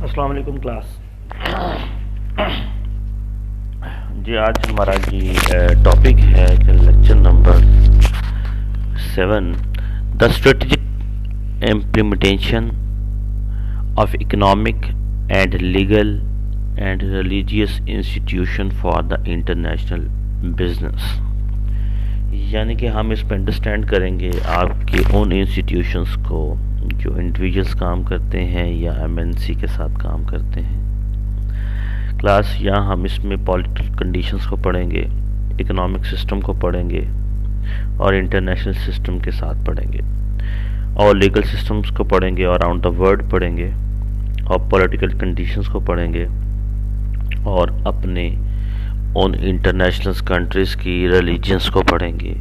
अस्सलाम वालेकुम क्लास। जी आज हमारा जी टॉपिक है कि lecture number 7, the strategic implementation of economic and legal and religious institution for the international business. यानी कि हम इसमें अंडरस्टैंड करेंगे आपके उन इंस्टीट्यूशंस को जो इंडिविजुअल्स काम करते हैं या एमएनसी के साथ काम करते हैं। क्लास यहाँ हम इसमें पॉलिटिकल कंडीशंस को पढ़ेंगे, इकोनॉमिक सिस्टम को पढ़ेंगे और इंटरनेशनल सिस्टम के साथ पढ़ेंगे और लीगल सिस्टम्स को पढ़ेंगे और अराउंड द वर्ल्ड पढ़ेंगे और पॉलिटिकल कंडीशंस को पढ़ेंगे और अपने उन इंटरनेशनल कंट्रीज़ की रिलीजन्स को पढ़ेंगे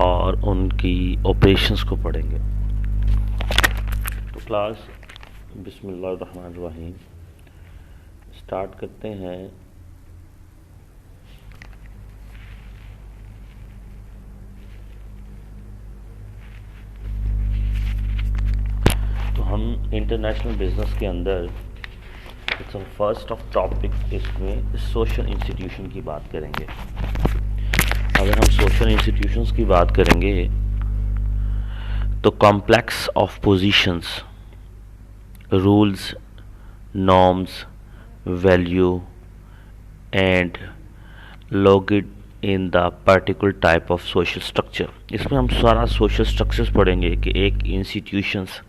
और उनकी ऑपरेशंस को पढ़ेंगे। तो क्लास बिस्मिल्लाहिर्रहमानिर्रहीम स्टार्ट करते हैं। तो हम इंटरनेशनल बिजनेस के अंदर फर्स्ट ऑफ टॉपिक इसमें सोशल इंस्टीट्यूशन की बात करेंगे। अगर हम सोशल इंस्टीट्यूशंस की बात करेंगे तो complex of positions, rules, norms, value and lodged in the particular type of social structure. इसमें हम सारा सोशल स्ट्रक्चर्स पढ़ेंगे कि एक इंस्टीट्यूशंस,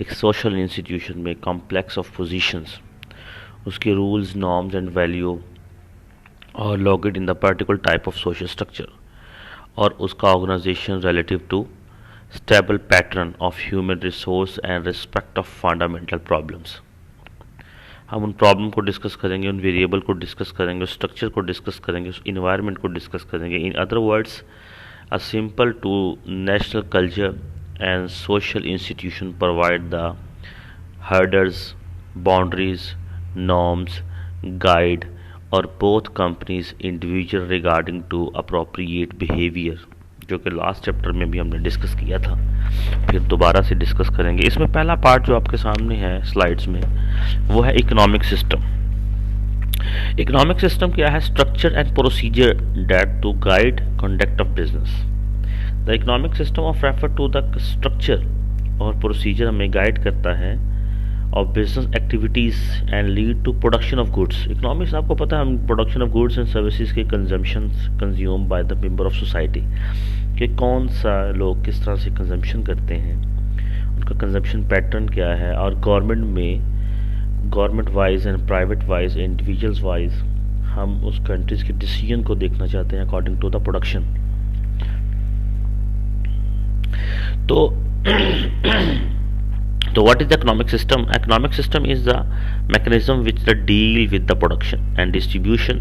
एक सोशल इंस्टीट्यूशन में कॉम्प्लेक्स ऑफ पोजीशंस, उसके रूल्स, नॉर्म्स एंड वैल्यू और lodged in the particular type of social structure और उसका organisation relative to stable pattern of human resource and respect of fundamental problems. हम उन problem को discuss करेंगे, उन वेरिएबल को डिस्कस करेंगे, उस स्ट्रक्चर को डिस्कस करेंगे, उस इन्वायरमेंट को डिस्कस करेंगे। In other words, a simple to national culture and social institution provide the herders, boundaries, norms, guide और both companies individual regarding to appropriate behavior, जो कि लास्ट चैप्टर में भी हमने डिस्कस किया था, फिर दोबारा से डिस्कस करेंगे। इसमें पहला पार्ट जो आपके सामने है स्लाइड्स में वो है इकोनॉमिक सिस्टम। इकोनॉमिक सिस्टम क्या है? Structure and procedure that to guide conduct of business. The economic system of refer to the structure और प्रोसीजर हमें गाइड करता है of business activities and lead to production of goods. Economics आपको पता है, हम production of goods and services के consumed by the member of society, कि कौन सा लोग किस तरह से कंजम्पशन करते हैं, उनका कंजम्पशन पैटर्न क्या है और गवर्नमेंट में government wise and private wise, individuals wise हम उस कंट्रीज के डिसीजन को देखना चाहते हैं according to the production. So what is the economic system? Economic system is the mechanism which deal with the production and distribution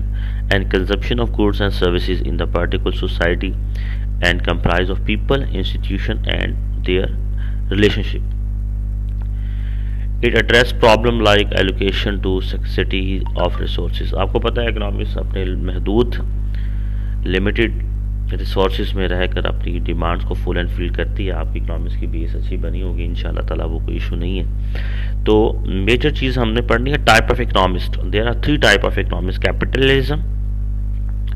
and consumption of goods and services in the particular society and comprise of people, institution and their relationship. It address problem like allocation to scarcity of resources. आपको पता है economics अपने महदूद limited resources में रहकर अपनी demands को full and fill करती है। आपकी इकोनॉमिक्स की बेस अच्छी बनी होगी इंशाल्लाह ताला, वो कोई इशू नहीं है। तो मेजर चीज़ हमने पढ़नी है type of economist. There are 3 type of economist: capitalism,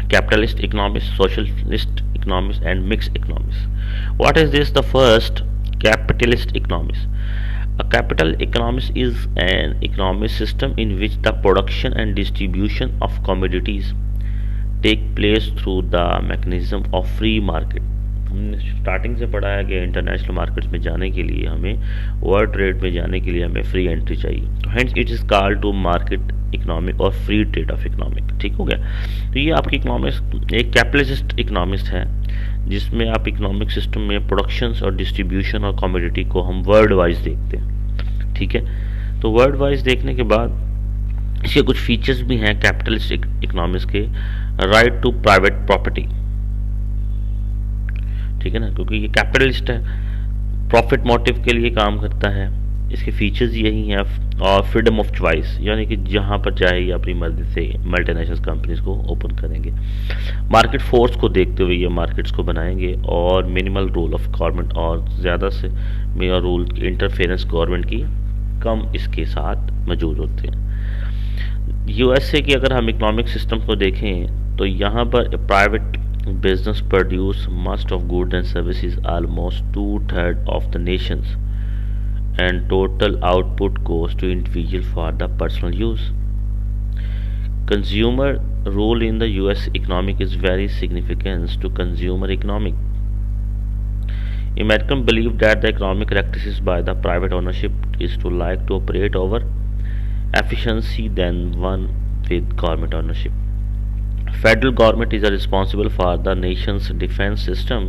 capitalist economist, socialist economist and mixed economist. What is this? The first, capitalist economist. A capital economist is an economic system in which the production and distribution of commodities take place through the mechanism of free market. हमने starting से पढ़ा है कि international markets में जाने के लिए हमें, वर्ल्ड ट्रेड में जाने के लिए हमें फ्री एंट्री चाहिए। तो hence it is called to market economic और फ्री ट्रेड ऑफ इकोनॉमिक। ठीक हो गया? तो ये आपकी इकोनॉमिक्स एक कैपिटलिस्ट इकोनॉमिस्ट है जिसमें आप इकोनॉमिक सिस्टम में प्रोडक्शंस और डिस्ट्रीब्यूशन और कमोडिटी को हम वर्ल्ड वाइज देखते हैं। ठीक है? तो वर्ल्ड वाइज देखने के बाद इसके कुछ फीचर्स भी हैं कैपिटलिस्ट इकोनॉमिक्स के। राइट टू प्राइवेट प्रॉपर्टी, ठीक है ना, क्योंकि ये कैपिटलिस्ट है, प्रॉफिट मोटिव के लिए काम करता है। इसके फीचर्स यही हैं। और फ्रीडम ऑफ चॉइस, यानी कि जहाँ पर चाहे ये अपनी मर्जी से मल्टीनेशनल कंपनीज को ओपन करेंगे। मार्केट फोर्स को देखते हुए ये मार्केट्स को बनाएंगे। और मिनिमल रोल ऑफ गवर्नमेंट, और ज़्यादा से मिनिमल रोल इंटरफेरेंस गवर्नमेंट की कम इसके साथ मौजूद होते हैं। यूएसए की अगर हम इकोनॉमिक सिस्टम को देखें तो यहाँ पर private business produce most of goods and services, almost 2/3 of the nations, and total output goes to individual for the personal use. Consumer role in the US economic is very significant to consumer economic. Americans believe that the economic practices by the private ownership is to like to operate over efficiency than one with government ownership. Federal government is responsible for the nation's defense system,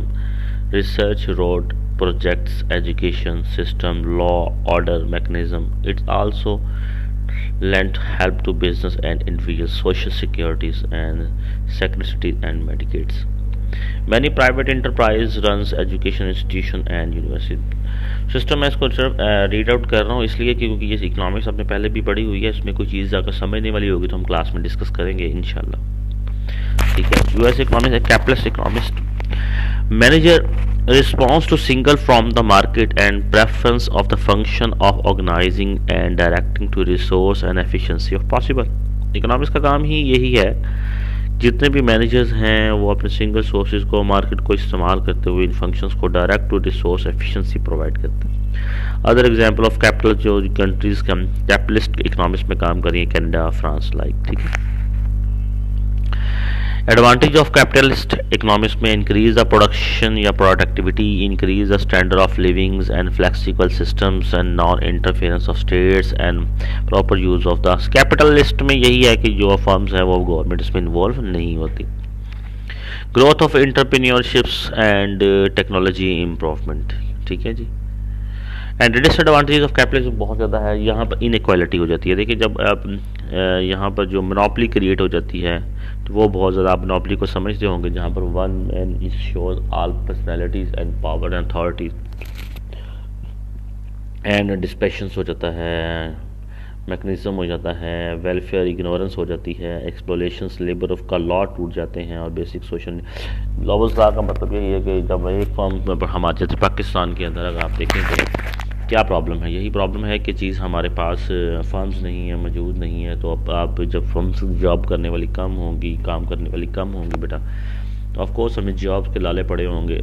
research, road projects, education system, law, order mechanism. It also lent help to business and individual social securities and security and Medicaids. Many private enterprise runs education institution and university. System मैं इसको सिर्फ read out कर रहा हूँ इसलिए क्योंकि ये economics आपने पहले भी पढ़ी हुई है, इसमें कोई चीज़ अगर समझने वाली होगी तो हम क्लास में डिस्कस करेंगे इंशाल्लाह। ठीक है, US economics capitalist economist manager responds to single from the market and preference of the function of organizing and directing to resource and efficiency of possible। Economics का काम ही यही है, जितने भी मैनेजर्स हैं वो अपने सिंगल सोर्सेज को मार्केट को इस्तेमाल करते हुए इन फंक्शंस को direct to resource efficiency provide करते हैं। अदर एग्जांपल ऑफ कैपिटल जो कंट्रीज का कैपिटलिस्ट इकोनॉमिक्स में काम कर रही है, कनाडा, फ्रांस लाइक। ठीक है, एडवांटेज ऑफ कैपिटलिस्ट इकोनॉमिक्स में इंक्रीज द प्रोडक्शन या productivity, increase the standard of livings and flexible systems and non interference of states and proper use of the. Capitalist में यही है कि जो फर्म्स हैं वो गवर्नमेंट इसमें इन्वॉल्व नहीं होती। Growth of entrepreneurships and technology improvement. ठीक है जी, एंड डिसएडवांटेज ऑफ कैपिटलिज्म बहुत ज़्यादा है। यहाँ पर इनइक्वालिटी हो जाती है। देखिए जब आप यहाँ पर जो मोनोपोली क्रिएट हो जाती है तो वो बहुत ज़्यादा, आप मोनोपोली को समझते होंगे, जहाँ पर one man is shows all personalities and power and authorities and dispensations हो जाता है, मैकेनिज्म हो जाता है, वेलफेयर इग्नोरेंस हो जाती है, एक्सप्लोरेशंस लेबर ऑफ का लॉ टूट जाते हैं और बेसिक सोशल ग्लोबल लॉ का मतलब यही है कि जब एक फॉर्म पर हमारे जैसे पाकिस्तान के अंदर अगर आप देखें तो क्या प्रॉब्लम है, यही प्रॉब्लम है कि चीज़ हमारे पास फर्म्स नहीं है, मौजूद नहीं है। तो अब आप जब फर्म्स जॉब करने वाली कम होंगी, काम करने वाली कम होंगी बेटा, तो ऑफकोर्स हमें जॉब के लाले पड़े होंगे।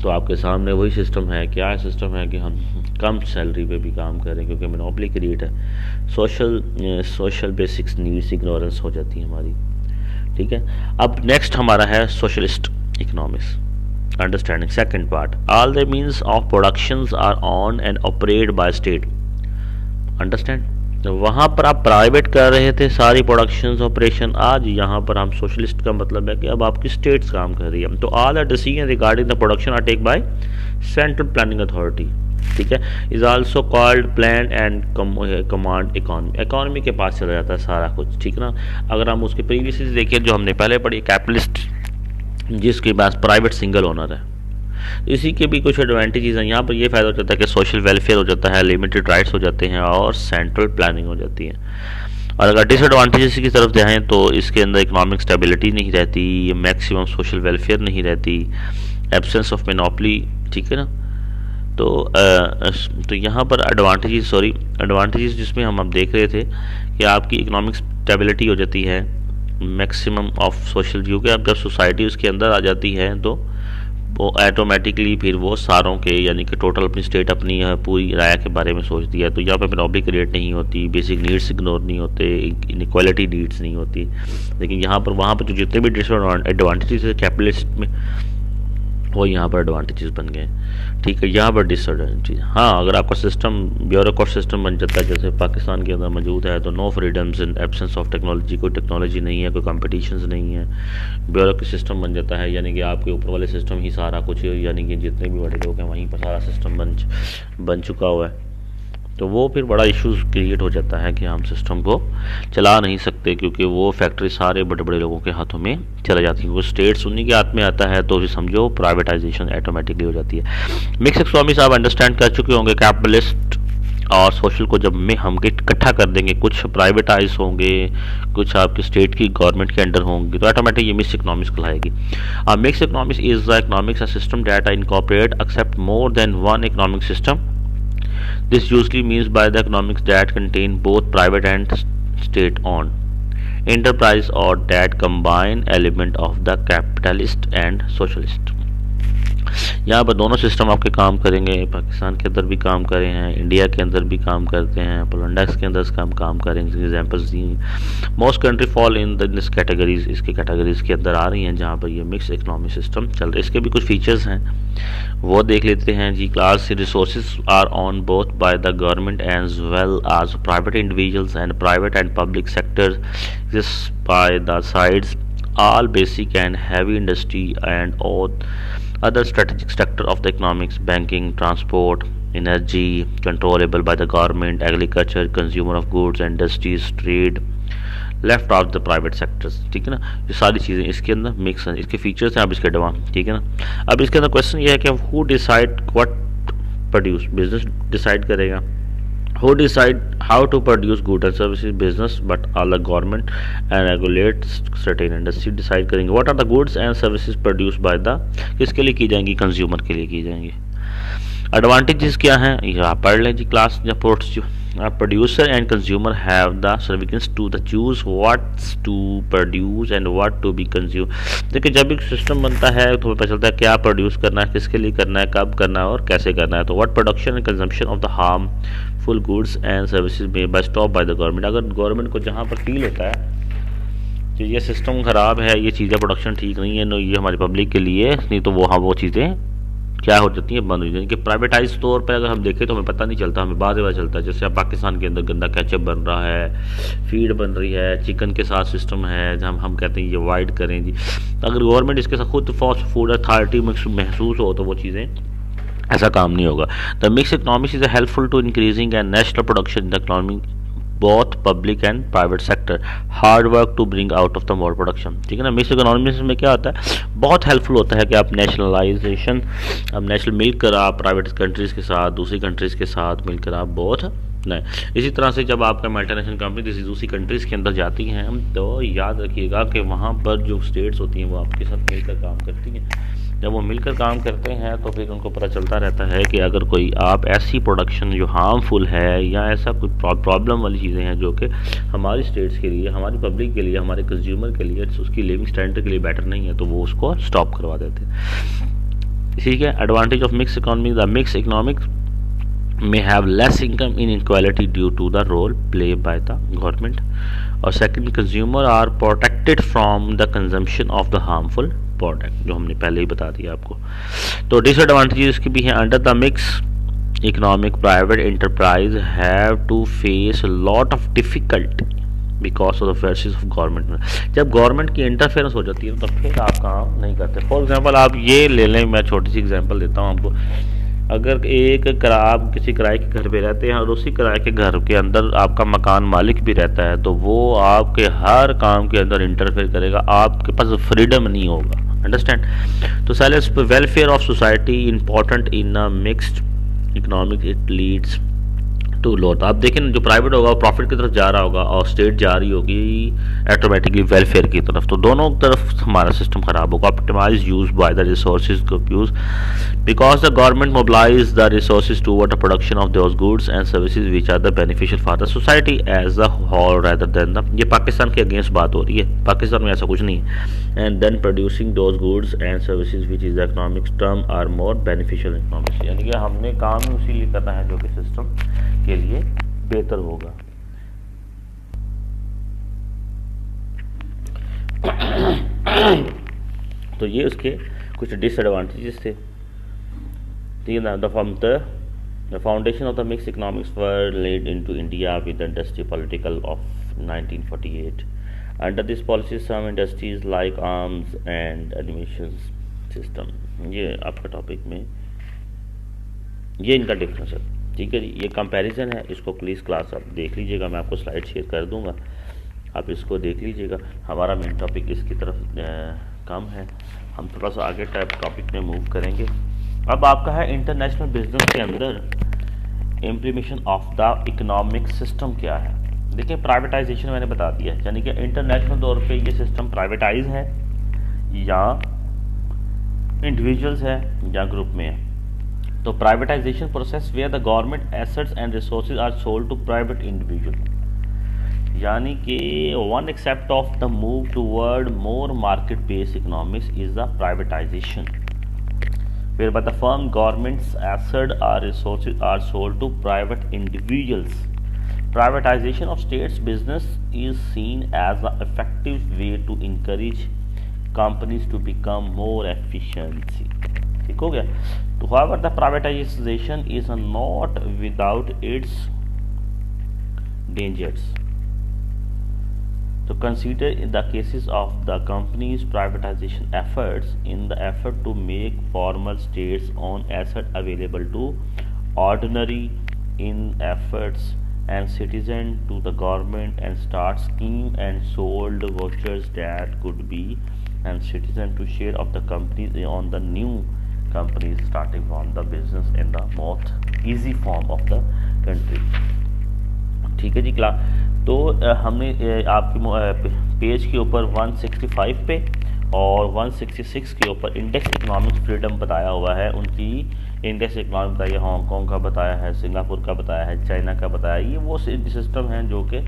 तो आपके सामने वही सिस्टम है, क्या सिस्टम है कि हम कम सैलरी पे भी काम करें क्योंकि मोनोपोली क्रिएट है। सोशल बेसिक्स नीड्स इग्नोरेंस हो जाती है हमारी। ठीक है, अब नेक्स्ट हमारा है socialist economics understanding second part. All the means of productions are own and operate by state. Understand, वहाँ पर आप प्राइवेट कर रहे थे सारी प्रोडक्शंस ऑपरेशन, आज यहाँ पर हम सोशलिस्ट का मतलब है कि अब आपकी स्टेट्स काम कर रही है। तो all the decision regarding the production are take by central planning authority. ठीक है, is also called plan and command economy. Economy के पास चला जाता है सारा कुछ। ठीक ना, अगर हम उसके प्रीवियस देखिए जो हमने पहले पढ़ी कैपिटलिस्ट जिसके पास प्राइवेट सिंगल ओनर है, इसी के भी कुछ एडवांटेजेस हैं। यहाँ पर ये फ़ायदा हो जाता है कि सोशल वेलफेयर हो जाता है, लिमिटेड राइट्स हो जाते हैं और सेंट्रल प्लानिंग हो जाती है। और अगर डिसएडवांटेजेस की तरफ जाएँ तो इसके अंदर इकोनॉमिक स्टेबिलिटी नहीं रहती, मैक्सिमम सोशल वेलफेयर नहीं रहती, एब्सेंस ऑफ मोनोपोली। ठीक है ना, तो यहाँ पर एडवांटेजेस जिसमें हम अब देख रहे थे कि आपकी इकोनॉमिक स्टेबिलिटी हो जाती है, मैक्सिमम ऑफ सोशल, क्योंकि अब जब सोसाइटी उसके अंदर आ जाती है तो वो ऑटोमेटिकली फिर वो सारों के यानी कि टोटल अपनी स्टेट अपनी पूरी राय के बारे में सोचती है। तो यहाँ पे मोनोपोली क्रिएट नहीं होती, बेसिक नीड्स इग्नोर नहीं होते, इनइक्वालिटी नीड्स नहीं होती। लेकिन यहाँ पर वहाँ पर जो जितने भी डिसएडवांटेजेस है कैपिटलिस्ट में वो यहाँ पर एडवांटेजेस बन गए। ठीक है, यहाँ पर डिसएडवांटेज, हाँ अगर आपका सिस्टम ब्यूरोक्रेट सिस्टम बन जाता है जैसे पाकिस्तान के अंदर मौजूद है, तो no freedoms in absence of technology, कोई टेक्नोलॉजी नहीं है, कोई कंपटीशंस नहीं है, ब्यूरोक्रेट सिस्टम बन जाता है, यानी कि आपके ऊपर वाले सिस्टम ही सारा कुछ, यानी कि जितने भी बड़े लोग हैं वहीं पर सारा सिस्टम बन चुका हुआ है। तो वो फिर बड़ा इश्यूज क्रिएट हो जाता है कि हम सिस्टम को चला नहीं सकते क्योंकि वो फैक्ट्री सारे बड़े बड़े लोगों के हाथों में चला जाती है। वो स्टेट्स उन्हीं के हाथ में आता है तो समझो प्राइवेटाइजेशन ऑटोमेटिकली हो जाती है। मिक्स इकोनॉमिक्स आप अंडरस्टैंड कर चुके होंगे, कैपिटलिस्ट और सोशल को जब में हम इकट्ठा कर देंगे, कुछ प्राइवेटाइज होंगे, कुछ आपके स्टेट की गवर्नमेंट के अंडर होंगे, तो ऑटोमेटिक ये मिक्स इकोनॉमिक्स कहलाएगी। Mix economics is the economics system that incorporate except more than one economic system This usually means by the economics that contain both private and state-owned enterprise or that combine element of the capitalist and socialist. यहाँ पर दोनों system आपके काम करेंगे, पाकिस्तान के अंदर भी काम करे हैं, इंडिया के अंदर भी काम करते हैं, पोलैंड के अंदर काम करेंगे, examples the. Most country fall in this categories, इसके कैटेगरीज के अंदर आ रही हैं जहाँ पर ये मिक्स इकोनॉमिक सिस्टम चल रहा है। इसके भी कुछ फीचर्स हैं वो देख लेते हैं जी। Class resources are on both by the government as well as private individuals and private and public sectors exist by the sides all basic and heavy industry and all other strategic sector of the economics, banking, transport, energy controllable by the government, agriculture, consumer of goods, industries, trade left of the private sectors. ठीक है ना, ये सारी चीज़ें इसके अंदर mix हैं, इसके फीचर्स हैं। अब इसके एडवांस, ठीक है ना। अब इसके अंदर क्वेश्चन ये है कि who decide what produce, business decide करेगा। Who decide how to produce goods and services? Business, but all the government and regulate certain industry decide करेंगे। What are the goods and services produced by the, किसके लिए की जाएंगी? Consumer के लिए की जाएंगी। एडवांटेजेस क्या हैं ये आप पढ़ लें जी क्लास या पोर्ट्स जो। Producer and consumer have the सर्विकेंस to the choose what's to produce and what to be consume. देखिए जब एक सिस्टम बनता है तो हमें पता चलता है क्या प्रोड्यूस करना है, किसके लिए करना है, कब करना है और कैसे करना है। तो what production and consumption of the harmful goods and services में by stop by the government. अगर गवर्नमेंट को जहाँ पर फील होता है कि ये सिस्टम ख़राब है, ये चीज़ें प्रोडक्शन ठीक नहीं है, ये हमारी पब्लिक के लिए नहीं, तो वो चीज़ें क्या हो जाती है, बंद हो जाती है। कि प्राइवेटाइज तौर पे अगर हम देखें तो हमें पता नहीं चलता, हमें बाद में पता चलता है। जैसे अब पाकिस्तान के अंदर गंदा केचप बन रहा है, फीड बन रही है, चिकन के साथ सिस्टम है जहाँ हम कहते हैं ये अवॉइड करें जी। अगर गवर्नमेंट इसके साथ खुद फास्ट फूड अथॉरिटी महसूस हो तो वो चीज़ें ऐसा काम नहीं होगा। The mix economics is helpful to increasing and national production in the economy both public and private sector, hard work to bring out of the more production। ठीक है ना। मिक्स इकोनॉमिक्स में क्या होता है, बहुत हेल्पफुल होता है कि आप नेशनलाइजेशन, अब नेशनल मिलकर आप प्राइवेट कंट्रीज़ के साथ, दूसरी कंट्रीज़ के साथ मिलकर आप बहुत नहीं। इसी तरह से जब आपका मल्टीनेशनल कंपनी किसी दूसरी कंट्रीज़ के अंदर जाती हैं तो याद रखिएगा कि वहाँ पर जो स्टेट्स होती हैं वो आपके साथ मिलकर काम करती हैं। जब वो मिलकर काम करते हैं तो फिर उनको पता चलता रहता है कि अगर कोई आप ऐसी प्रोडक्शन जो हार्मफुल है या ऐसा कोई प्रॉब्लम वाली चीज़ें हैं जो कि हमारी स्टेट्स के लिए, हमारी पब्लिक के लिए, हमारे कंज्यूमर के लिए, उसकी लिविंग स्टैंडर्ड के लिए बेटर नहीं है, तो वो उसको स्टॉप करवा देते हैं। ठीक है। Advantage of mix economy, the mix economics may have less income inequality due to the role played by the government, और second consumer are protected from the consumption of the harmful product, जो हमने पहले ही बता दिया आपको। तो disadvantages इसके भी हैं। Under the mix economic private enterprise have to face lot of difficulty because of the forces of government. जब गवर्नमेंट की इंटरफेरेंस हो जाती है तो फिर आप काम नहीं करते। फॉर एग्जांपल आप ये ले लें, मैं छोटी सी एग्जांपल देता हूँ आपको। अगर आप किसी किराए के घर पे रहते हैं और उसी किराए के घर के अंदर आपका मकान मालिक भी रहता है तो वो आपके हर काम के अंदर इंटरफेयर करेगा, आपके पास फ्रीडम नहीं होगा। अंडरस्टैंड। तो silence welfare of society important in a mixed economic, it leads to low. तो आप देखें जो प्राइवेट होगा वो प्रॉफिट की तरफ जा रहा होगा और स्टेट जा रही होगी ऑटोमेटिकली वेलफेयर की तरफ, तो दोनों तरफ हमारा सिस्टम खराब होगा। Optimise use by the resources को use because the government mobilise the resources toward the production of those goods and services which are the beneficial for the society as the whole rather than the, ये पाकिस्तान के against बात हो रही है, पाकिस्तान में ऐसा कुछ नहीं है। And then producing those goods and services which is the economics term are more beneficial economics, यानी कि हमने काम उसी लिए करना है जो कि सिस्टम के लिए बेहतर होगा। तो ये उसके कुछ डिसएडवांटेजेस थे। ठीक है। The foundation of the mix economics were laid into India with the industry political of 1948। Under this policy some industries like arms and animation system, ये आपका टॉपिक में ये इनका डिफरेंस है। ठीक है जी। ये कंपैरिजन है, इसको प्लीज़ क्लास आप देख लीजिएगा, मैं आपको स्लाइड शेयर कर दूंगा, आप इसको देख लीजिएगा। हमारा मेन टॉपिक इसकी तरफ कम है, हम थोड़ा सा आगे टाइप टॉपिक में मूव करेंगे। अब आपका है इंटरनेशनल बिजनेस के अंदर implementation of the economic system क्या है। देखिए प्राइवेटाइजेशन मैंने बता दिया, यानी कि इंटरनेशनल तौर पे ये सिस्टम प्राइवेटाइज है या इंडिविजुअल्स है या ग्रुप में है। तो privatization process where the government assets and resources are sold to private individual, यानी कि one except of the move toward more market based economics is the privatization, whereby the firm government's assets or resources are sold to private individuals. Privatization of states business is seen as an effective way to encourage companies to become more efficient. ठीक हो गया. तो however the privatization is not without its dangers. To consider the cases of the company's privatization efforts in the effort to make former states own assets available to ordinary in efforts and citizens to the government, and start scheme and sold vouchers that could be and citizen to share of the companies on the new companies starting from the business in the most easy form of the country. ठीक है जी class. तो हमने आपके page के ऊपर 165 पे और 166 के ऊपर इंडेक्स इकोनॉमिक फ्रीडम बताया हुआ है. उनकी इंडेक्स इकोनॉमिक बताइए, हांगकांग का बताया है, सिंगापुर का बताया है, चाइना का बताया है. ये वो सिस्टम हैं जो कि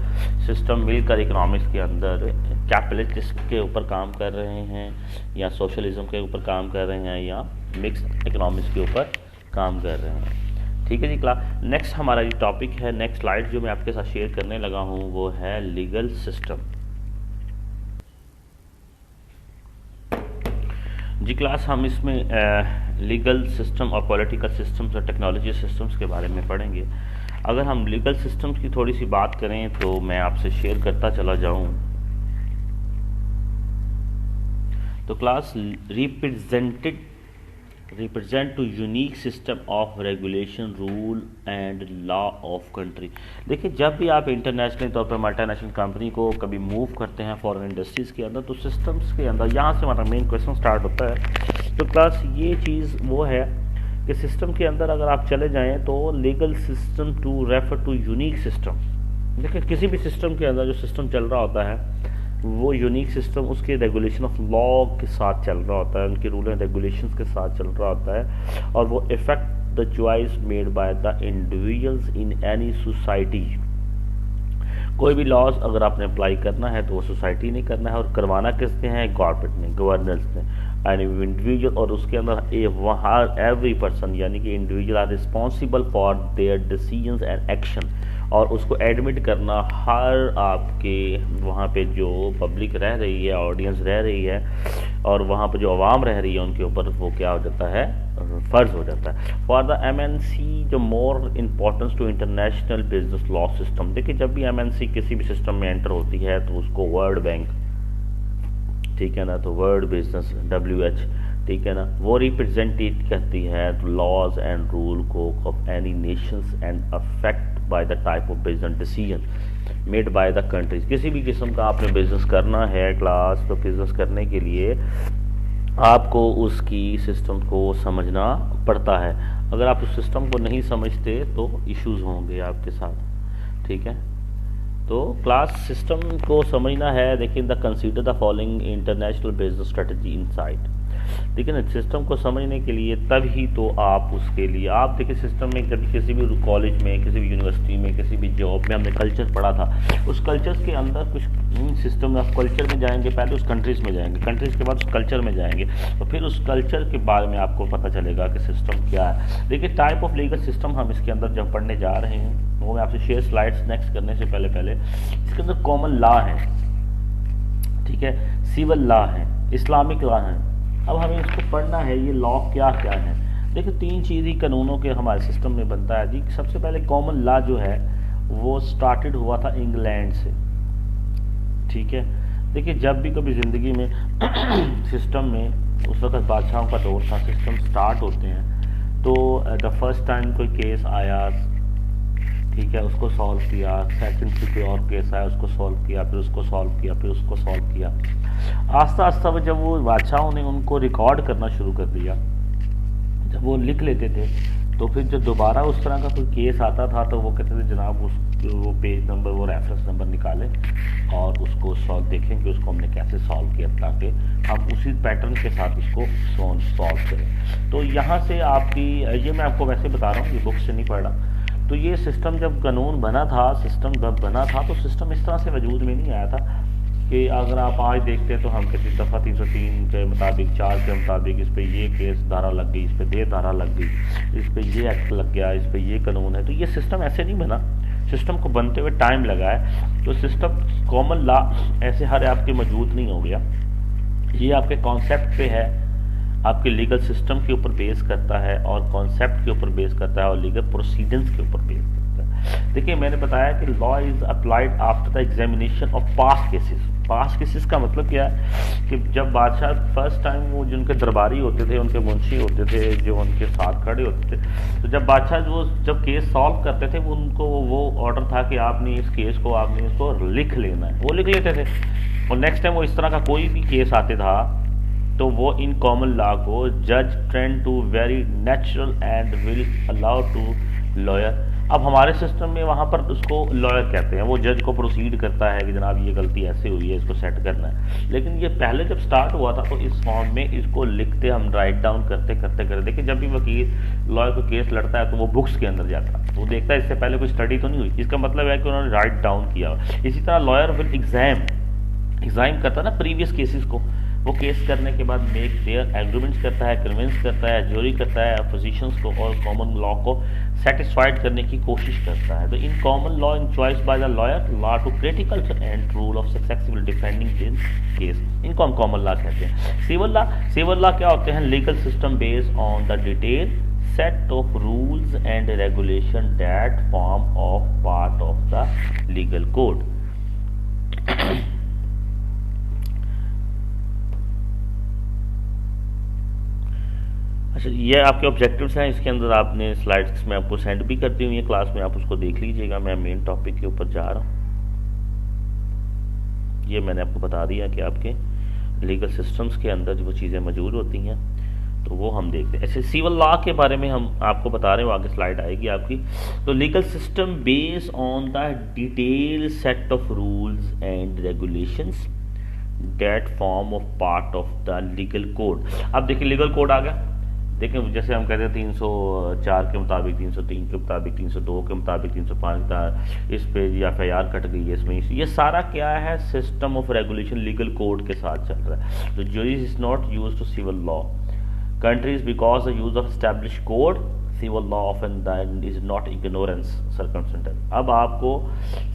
सिस्टम मिलकर इकोनॉमिक्स के अंदर कैपिटलिस्ट के ऊपर काम कर रहे हैं, या सोशलिज्म के ऊपर काम कर रहे हैं, या मिक्स इकोनॉमिक्स के ऊपर काम कर रहे हैं. ठीक है जी क्लास. नेक्स्ट हमारा जो टॉपिक है, नेक्स्ट स्लाइड जो मैं आपके साथ शेयर करने लगा हूँ वो है लीगल सिस्टम. जी क्लास, हम इसमें लीगल सिस्टम और पॉलिटिकल सिस्टम्स और टेक्नोलॉजी सिस्टम्स के बारे में पढ़ेंगे. अगर हम लीगल सिस्टम्स की थोड़ी सी बात करें तो मैं आपसे शेयर करता चला जाऊं. तो class represent to unique system of regulation, rule and law of country. देखिए, जब भी आप इंटरनेशनल तौर पर मल्टीनेशनल कंपनी को कभी मूव करते हैं फॉरेन इंडस्ट्रीज के अंदर, तो सिस्टम्स के अंदर यहाँ से हमारा मेन क्वेश्चन स्टार्ट होता है. तो क्लास ये चीज़ वो है कि सिस्टम के अंदर अगर आप चले जाएँ तो legal system to refer to unique system. देखिए, किसी भी सिस्टम के अंदर जो सिस्टम चल रहा होता है वो यूनिक सिस्टम उसके रेगुलेशन ऑफ लॉ के साथ चल रहा होता है, उनके रूल एंड रेगुलेशंस के साथ चल रहा होता है, और वो effect the choice made by the individuals in any society. कोई भी लॉज अगर आपने अप्लाई करना है तो वो सोसाइटी ने करना है, और करवाना किसने है? गवर्नमेंट ने, गवर्नेंस ने. एंड इंडिविजुअल, और उसके अंदर वहाँ एवरी पर्सन यानी कि individual are responsible for their decisions and action, और उसको एडमिट करना हर आपके वहाँ पे जो पब्लिक रह रही है, ऑडियंस रह रही है, और वहाँ पे जो आवाम रह रही है उनके ऊपर वो क्या हो जाता है? फ़र्ज हो जाता है. फॉर द MNC जो more importance to international business law system. देखिए, जब भी MNC किसी भी सिस्टम में एंटर होती है तो उसको वर्ल्ड बैंक, ठीक है ना, तो वर्ल्ड बिजनेस WH, ठीक है ना, वो रिप्रेजेंटेट करती है लॉज एंड रूल को of any Nations and affect by the type of business decision made by the countries. किसी भी किस्म का आपने बिजनेस करना है क्लास, तो बिजनेस करने के लिए आपको उसकी सिस्टम को समझना पड़ता है. अगर आप उस सिस्टम को नहीं समझते तो इश्यूज होंगे आपके साथ. ठीक है, तो क्लास सिस्टम को समझना है. देखिए, the consider the following international business strategy insight. देखिए ना, सिस्टम को समझने के लिए तभी तो आप उसके लिए आप देखिए, सिस्टम में कभी किसी भी कॉलेज में, किसी भी यूनिवर्सिटी में, किसी भी जॉब में हमने कल्चर पढ़ा था. उस कल्चर्स के अंदर कुछ सिस्टम में आप कल्चर में जाएंगे, पहले उस कंट्रीज़ में जाएंगे, कंट्रीज़ के बाद उस कल्चर में जाएंगे, तो फिर उस कल्चर के बारे में आपको पता चलेगा कि सिस्टम क्या है. देखिए, टाइप ऑफ लीगल सिस्टम हम इसके अंदर जब पढ़ने जा रहे हैं, वो मैं आपसे शेयर स्लाइड्स नेक्स्ट करने से पहले इसके अंदर कॉमन लॉ है, ठीक है, सिविल लॉ है, इस्लामिक लॉ है. अब हमें इसको पढ़ना है, ये लॉ क्या क्या है. देखिए, 3 चीज़ ही कानूनों के हमारे सिस्टम में बनता है जी. सबसे पहले कॉमन लॉ जो है वो स्टार्टेड हुआ था इंग्लैंड से. ठीक है, देखिए, जब भी कभी ज़िंदगी में सिस्टम में उस वक्त बादशाहों का दौर था, सिस्टम स्टार्ट होते हैं, तो द फर्स्ट टाइम कोई केस आया, ठीक है, उसको सॉल्व किया. सेकंड से कोई और केस आया, उसको सॉल्व किया, फिर उसको सॉल्व किया, फिर उसको सॉल्व किया. आस्ता आस्ता जब वो बादशाहों ने उनको रिकॉर्ड करना शुरू कर दिया, जब वो लिख लेते थे तो फिर जब दोबारा उस तरह का कोई केस आता था तो वो कहते थे जनाब वो पेज नंबर, वो रेफरेंस नंबर निकालें और उसको सॉल्व देखें कि उसको हमने कैसे सॉल्व किया, ताकि हम उसी पैटर्न के साथ उसको सॉल्व करें। तो यहाँ से आपकी, ये मैं आपको वैसे बता रहा हूँ, ये बुक से नहीं पढ़ रहा। तो ये सिस्टम जब कानून बना था, सिस्टम जब बना था तो सिस्टम इस तरह से वजूद में नहीं आया था कि अगर आप आज देखते हैं तो हम कहते दफ़ा 303 के मुताबिक, 4 के मुताबिक इस पर ये केस धारा लग गई, इस पर ये धारा लग गई, इस पर ये एक्ट लग गया, इस पर ये कानून है। तो ये सिस्टम ऐसे नहीं बना, सिस्टम को बनते हुए टाइम लगा है। तो सिस्टम कॉमन लॉ ऐसे हर आपके मौजूद नहीं हो गया, ये आपके कॉन्सेप्ट पे है, आपके लीगल सिस्टम के ऊपर बेस करता है और कॉन्सेप्ट के ऊपर बेस करता है और लीगल प्रोसीडिंग्स के ऊपर बेस करता है। देखिए मैंने बताया कि law is applied after the examination of past cases. Past cases का मतलब क्या है कि जब बादशाह फर्स्ट टाइम, वो जिनके दरबारी होते थे, उनके मुंशी होते थे, जो उनके साथ खड़े होते थे, तो जब बादशाह वो जब केस सॉल्व करते थे उनको वो ऑर्डर था कि आपने इस केस को, आपने इसको लिख लेना है, वो लिख लेते थे। और नेक्स्ट टाइम वो इस तरह का कोई भी केस आते था तो वो इन कॉमन लॉ को जज trend to very natural and will allow to lawyer. अब हमारे सिस्टम में वहाँ पर उसको लॉयर कहते हैं, वो जज को प्रोसीड करता है कि जनाब ये गलती ऐसे हुई है, इसको सेट करना है। लेकिन ये पहले जब स्टार्ट हुआ था तो इस फॉर्म में इसको लिखते, हम राइट डाउन करते करते करते। देखिए जब भी वकील लॉयर को केस लड़ता है तो वो बुक्स के अंदर जाता है, वो देखता है इससे पहले कोई स्टडी तो नहीं हुई, इसका मतलब है कि उन्होंने राइट डाउन किया। इसी तरह लॉयर विल एग्जाम करता है ना प्रीवियस केसेस को, वो केस करने के बाद मेक देयर एग्रीमेंट्स करता है, कन्विंस करता है, ज्यूरी करता है अपोजिशंस को और कॉमन लॉ को सेटिस्फाइड करने की कोशिश करता है। तो in common law in choice by the lawyer law to critical and rule of successful defending this case, इनको हम कॉमन लॉ कहते हैं। सिविल लॉ क्या होते हैं? Legal system based on the detail set of rules and regulation that form of part of the legal code। अच्छा, ये आपके ऑब्जेक्टिव्स हैं, इसके अंदर आपने स्लाइड्स में आपको सेंड भी करती हुई है क्लास में, आप उसको देख लीजिएगा। मैं मेन टॉपिक के ऊपर जा रहा हूँ। ये मैंने आपको बता दिया कि आपके लीगल सिस्टम्स के अंदर जो वो चीज़ें मौजूद होती हैं तो वो हम देखते हैं। ऐसे सिविल लॉ के बारे में हम आपको बता रहे हैं, आगे स्लाइड आएगी आपकी। तो legal system based on the detail set of rules and regulations that form of part of the legal code. अब देखिए लीगल कोड आ गया। देखिए जैसे हम कहते हैं 304 के मुताबिक, 303 के मुताबिक, 302 के मुताबिक, 305 का इस पे FIR कट गई है इसमें। ये सारा क्या है? System of regulation legal code के साथ चल रहा है। तो जो is not use to civil law countries because the use of established code civil law often then is not ignorance circumstantial। अब आपको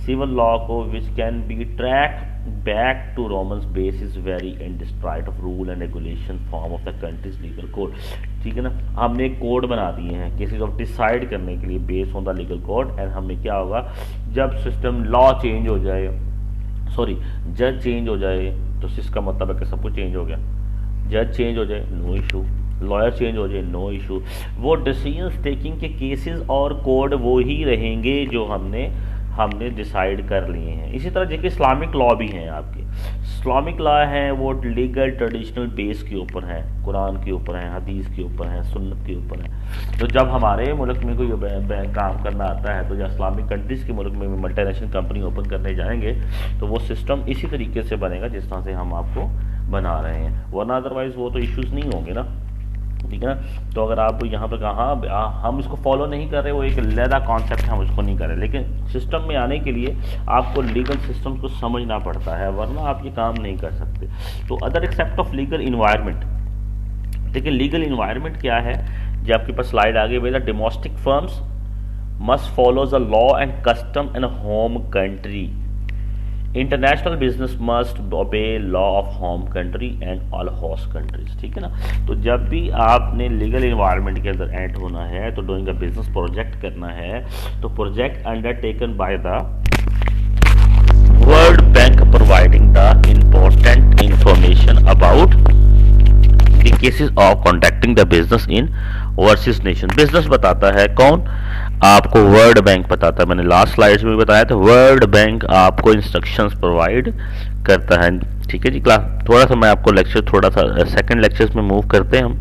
civil law को which can be tracked back to Romans basis very and despite of rule and regulation form of the country's legal code। ठीक है ना, हमने एक code बना दिए हैं केसेस ऑफ डिसाइड करने के लिए based on the legal code. And हमें क्या होगा, जब सिस्टम लॉ चेंज हो जाए, सॉरी जज चेंज हो जाए, तो इसका मतलब है कि सब कुछ चेंज हो गया। जज चेंज हो जाए नो इशू, लॉयर चेंज हो जाए नो इशू, वो डिसीजंस टेकिंग के केसेस और कोड वो ही रहेंगे जो हमने डिसाइड कर लिए हैं। इसी तरह देखिए इस्लामिक लॉ भी हैं आपके। इस्लामिक लॉ हैं वो लीगल ट्रेडिशनल बेस के ऊपर हैं, कुरान के ऊपर हैं, हदीस के ऊपर हैं, सुन्नत के ऊपर हैं। तो जब हमारे मुल्क में कोई काम करना आता है तो या इस्लामिक कंट्रीज़ के मुल्क में मल्टीनेशनल कंपनी ओपन करने जाएंगे तो वो सिस्टम इसी तरीके से बनेगा जिस तरह से हम आपको बना रहे हैं, वरना अदरवाइज़ वो तो इश्यूज़ नहीं होंगे ना। ठीक है ना। तो अगर आप यहाँ पर कहा हम इसको फॉलो नहीं कर रहे, वो एक लैदा कॉन्सेप्ट है, हम उसको नहीं कर रहे, लेकिन सिस्टम में आने के लिए आपको लीगल सिस्टम को समझना पड़ता है, वरना आप ये काम नहीं कर सकते। तो other except of legal environment, देखिए लीगल इन्वायरमेंट क्या है, जो आपके पास स्लाइड आगे whether domestic firms must follow the law and custom in home country. International business must obey law of home country and all host countries. ठीक है ना। तो जब भी आपने लीगल इन्वायरमेंट के अंदर एंटर होना है तो डूइंग अ बिजनेस प्रोजेक्ट करना है, तो project undertaken by the world bank providing the important information about the cases of conducting the business in overseas nation. Business बताता है कौन? आपको वर्ल्ड बैंक बताता है। मैंने लास्ट स्लाइड्स में बताया था वर्ल्ड बैंक आपको इंस्ट्रक्शंस प्रोवाइड करता है। ठीक है जी क्लास, थोड़ा सा मैं आपको लेक्चर थोड़ा सा सेकंड लेक्चर्स में मूव करते हैं हम।